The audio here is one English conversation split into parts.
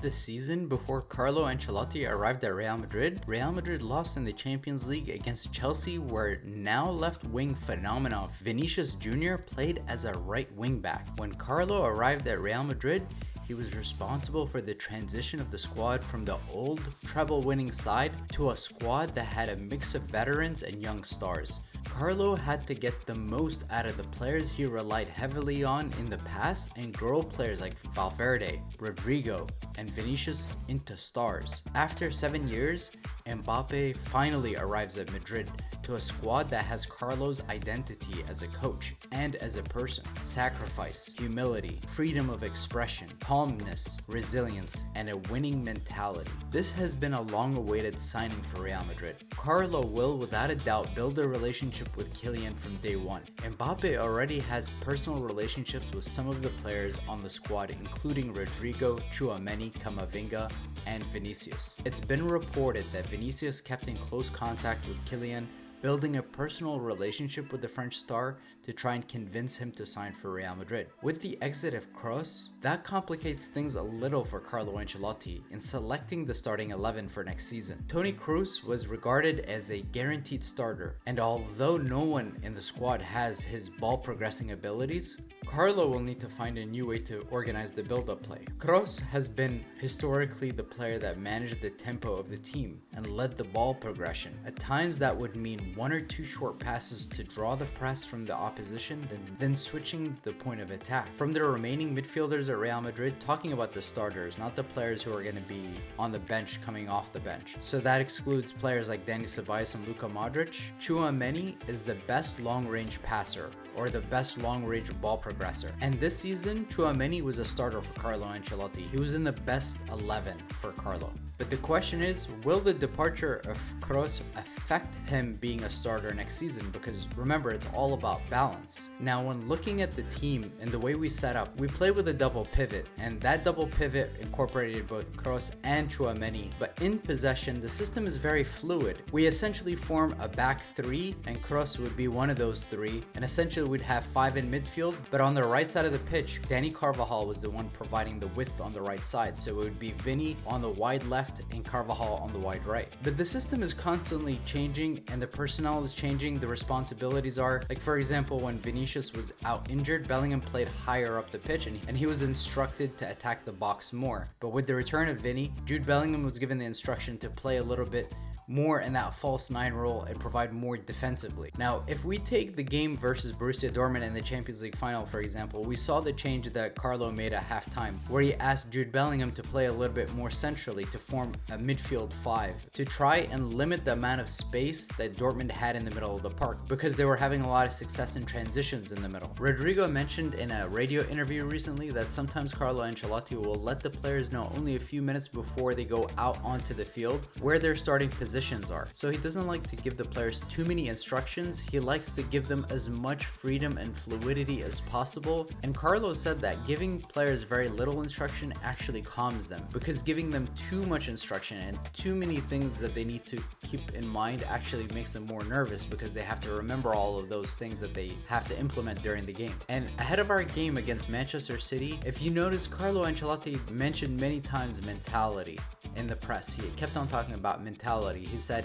The season before Carlo Ancelotti arrived at Real Madrid lost in the Champions League against Chelsea, where now left-wing phenomenon Vinicius Jr played as a right wing back. When Carlo arrived at Real Madrid, he was responsible for the transition of the squad from the old treble-winning side to a squad that had a mix of veterans and young stars. Carlo had to get the most out of the players he relied heavily on in the past and grow players like Valverde, Rodrygo, and Vinicius into stars. After 7 years, Mbappe finally arrives at Madrid to a squad that has Carlo's identity as a coach and as a person. Sacrifice, humility, freedom of expression, calmness, resilience, and a winning mentality. This has been a long-awaited signing for Real Madrid. Carlo will without a doubt build a relationship with Kylian from day one. Mbappe already has personal relationships with some of the players on the squad, including Rodrygo, Tchouameni, Camavinga, and Vinicius. It's been reported that Vinicius kept in close contact with Kylian, building a personal relationship with the French star to try and convince him to sign for Real Madrid. With the exit of Kroos, that complicates things a little for Carlo Ancelotti in selecting the starting 11 for next season. Toni Kroos was regarded as a guaranteed starter, and although no one in the squad has his ball progressing abilities, Carlo will need to find a new way to organize the build-up play. Kroos has been historically the player that managed the tempo of the team and led the ball progression. At times that would mean 1 or 2 short passes to draw the press from the opposition, then switching the point of attack. From the remaining midfielders at Real Madrid, talking about the starters, not the players who are going to be on the bench coming off the bench. So that excludes players like Dani Ceballos and Luka Modric. Tchouameni is the best long-range passer, or the best long-range ball progressor. And this season, Tchouameni was a starter for Carlo Ancelotti. He was in the best 11 for Carlo. But the question is, will the departure of Kroos affect him being a starter next season? Because remember, it's all about balance. Now, when looking at the team and the way we set up, we play with a double pivot, and that double pivot incorporated both Kroos and Tchouameni. But in possession, the system is very fluid. We essentially form a back 3, and Kroos would be one of those 3, and essentially we'd have 5 in midfield. But on the right side of the pitch, Dani Carvajal was the one providing the width on the right side, so it would be Vinny on the wide left and Carvajal on the wide right. But the system is constantly changing, and the personnel is changing, the responsibilities are. Like, for example, when Vinicius was out injured, Bellingham played higher up the pitch, and he was instructed to attack the box more. But with the return of Vinny, Jude Bellingham was given the instruction to play a little bit more in that false 9 role and provide more defensively. Now, if we take the game versus Borussia Dortmund in the Champions League final, for example, we saw the change that Carlo made at halftime, where he asked Jude Bellingham to play a little bit more centrally to form a midfield 5 to try and limit the amount of space that Dortmund had in the middle of the park, because they were having a lot of success in transitions in the middle. Rodrygo mentioned in a radio interview recently that sometimes Carlo Ancelotti will let the players know only a few minutes before they go out onto the field where their starting positions are. So he doesn't like to give the players too many instructions. He likes to give them as much freedom and fluidity as possible. And Carlo said that giving players very little instruction actually calms them, because giving them too much instruction and too many things that they need to keep in mind actually makes them more nervous, because they have to remember all of those things that they have to implement during the game. And ahead of our game against Manchester City, if you notice, Carlo Ancelotti mentioned many times mentality in the press. He kept on talking about mentality. He said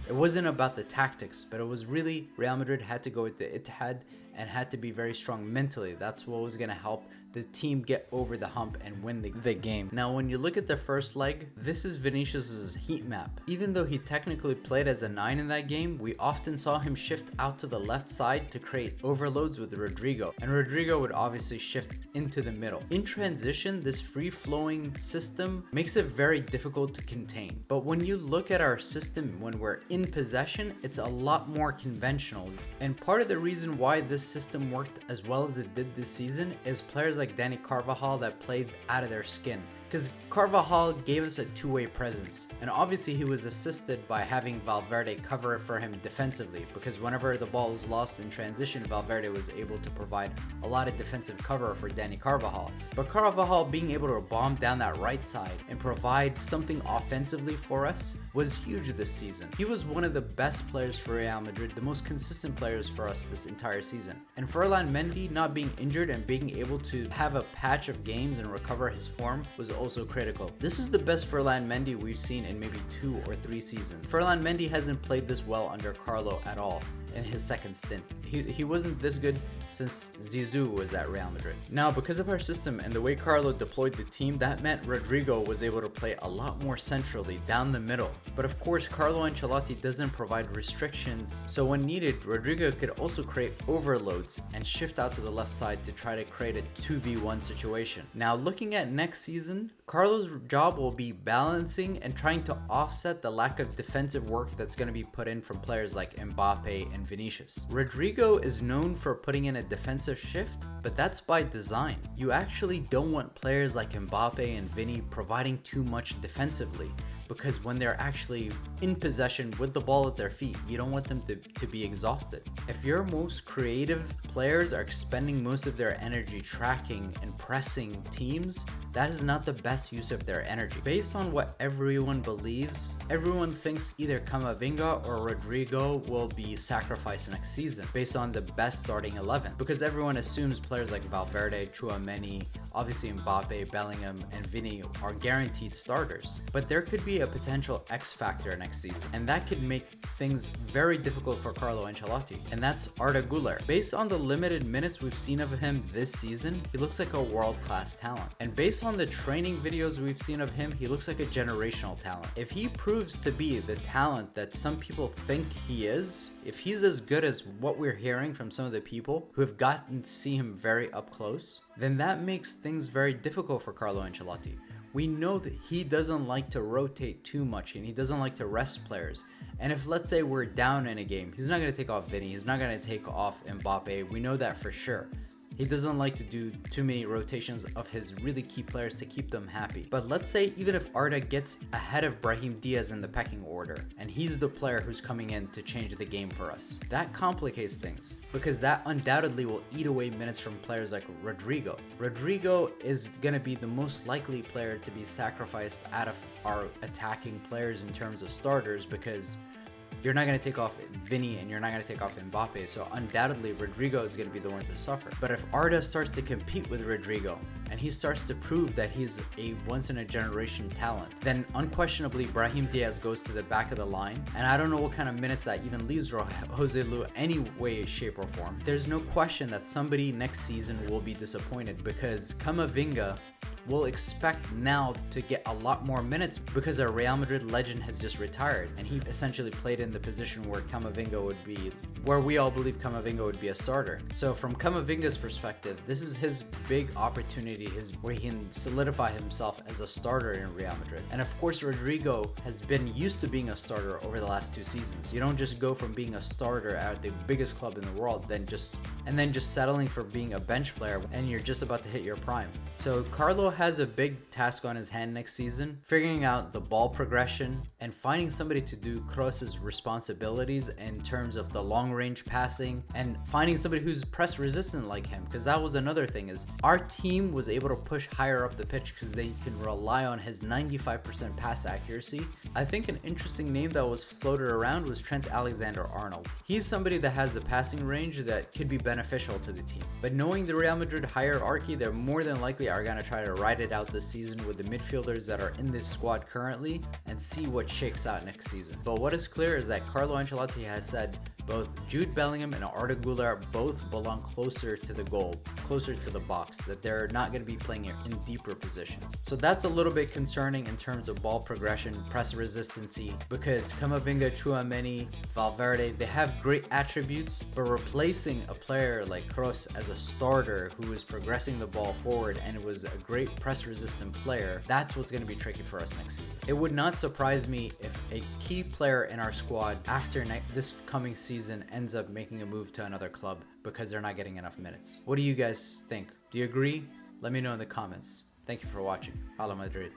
it wasn't about the tactics, but it was really Real Madrid had to go with the Etihad and had to be very strong mentally. That's what was going to help the team get over the hump and win the game. Now, when you look at the first leg, this is Vinicius's heat map. Even though he technically played as a 9 in that game, we often saw him shift out to the left side to create overloads with Rodrygo, and Rodrygo would obviously shift into the middle. In transition, this free-flowing system makes it very difficult to contain. But when you look at our system when we're in possession, it's a lot more conventional. And part of the reason why this system worked as well as it did this season is players like Dani Carvajal that played out of their skin. Because Carvajal gave us a two-way presence, and obviously he was assisted by having Valverde cover for him defensively, because whenever the ball was lost in transition, Valverde was able to provide a lot of defensive cover for Dani Carvajal. But Carvajal being able to bomb down that right side and provide something offensively for us was huge this season. He was one of the best players for Real Madrid, the most consistent players for us this entire season. And Ferland Mendy not being injured and being able to have a patch of games and recover his form was also critical. This is the best Ferland Mendy we've seen in maybe 2 or 3 seasons. Ferland Mendy hasn't played this well under Carlo at all in his second stint. He wasn't this good since Zizou was at Real Madrid. Now, because of our system and the way Carlo deployed the team, that meant Rodrygo was able to play a lot more centrally down the middle. But of course, Carlo Ancelotti doesn't provide restrictions, so when needed, Rodrygo could also create overloads and shift out to the left side to try to create a 2v1 situation. Now, looking at next season, Carlo's job will be balancing and trying to offset the lack of defensive work that's going to be put in from players like Mbappe and Vinicius. Rodrygo is known for putting in a defensive shift, but that's by design. You actually don't want players like Mbappe and Vinny providing too much defensively, because when they're actually in possession with the ball at their feet, you don't want them to be exhausted. If your most creative players are expending most of their energy tracking and pressing teams, that is not the best use of their energy. Based on what everyone believes, everyone thinks either Camavinga or Rodrygo will be sacrificed next season based on the best starting 11, because everyone assumes players like Valverde, Tchouameni, obviously Mbappe, Bellingham, and Vinny are guaranteed starters. But there could be a potential X factor next season, and that could make things very difficult for Carlo Ancelotti, and that's Arda Guler. Based on the limited minutes we've seen of him this season, he looks like a world-class talent. And based on the training videos we've seen of him, he looks like a generational talent. If he proves to be the talent that some people think he is, if he's as good as what we're hearing from some of the people who have gotten to see him very up close, then that makes things very difficult for Carlo Ancelotti. We know that he doesn't like to rotate too much and he doesn't like to rest players. And if, let's say, we're down in a game, he's not going to take off Vinny, he's not going to take off Mbappe. We know that for sure. He doesn't like to do too many rotations of his really key players to keep them happy. But let's say even if Arda gets ahead of Brahim Diaz in the pecking order, and he's the player who's coming in to change the game for us, that complicates things, because that undoubtedly will eat away minutes from players like Rodrygo. Rodrygo is going to be the most likely player to be sacrificed out of our attacking players in terms of starters, because you're not going to take off Vinny and you're not going to take off Mbappe, so undoubtedly Rodrygo is going to be the one to suffer. But if Arda starts to compete with Rodrygo and he starts to prove that he's a once-in-a-generation talent, then unquestionably Brahim Diaz goes to the back of the line, and I don't know what kind of minutes that even leaves Jose Lu any way, shape, or form. There's no question that somebody next season will be disappointed, because Camavinga will expect now to get a lot more minutes because our Real Madrid legend has just retired, and he essentially played in the position where Camavinga would be, where we all believe Camavinga would be a starter. So from Camavinga's perspective, this is his big opportunity, where he can solidify himself as a starter in Real Madrid. And of course, Rodrygo has been used to being a starter over the last 2 seasons. You don't just go from being a starter at the biggest club in the world, then just settling for being a bench player and you're just about to hit your prime. So Carlo has a big task on his hand next season, figuring out the ball progression and finding somebody to do Kroos's responsibilities in terms of the long range passing, and finding somebody who's press resistant like him, because that was another thing, is our team was able to push higher up the pitch because they can rely on his 95% pass accuracy. I think an interesting name that was floated around was Trent Alexander-Arnold. He's somebody that has the passing range that could be beneficial to the team, but knowing the Real Madrid hierarchy, they're more than likely are going to try to ride it out this season with the midfielders that are in this squad currently and see what shakes out next season. But what is clear is that Carlo Ancelotti has said both Jude Bellingham and Arda Guler both belong closer to the goal, closer to the box, that they're not going to be playing in deeper positions. So that's a little bit concerning in terms of ball progression, press resistancy, because Camavinga, Tchouameni, Valverde, they have great attributes, but replacing a player like Kroos as a starter who is progressing the ball forward and was a great press resistant player, that's what's going to be tricky for us next season. It would not surprise me if a key player in our squad after this coming season ends up making a move to another club because they're not getting enough minutes. What do you guys think? Do you agree? Let me know in the comments. Thank you for watching. Hala Madrid.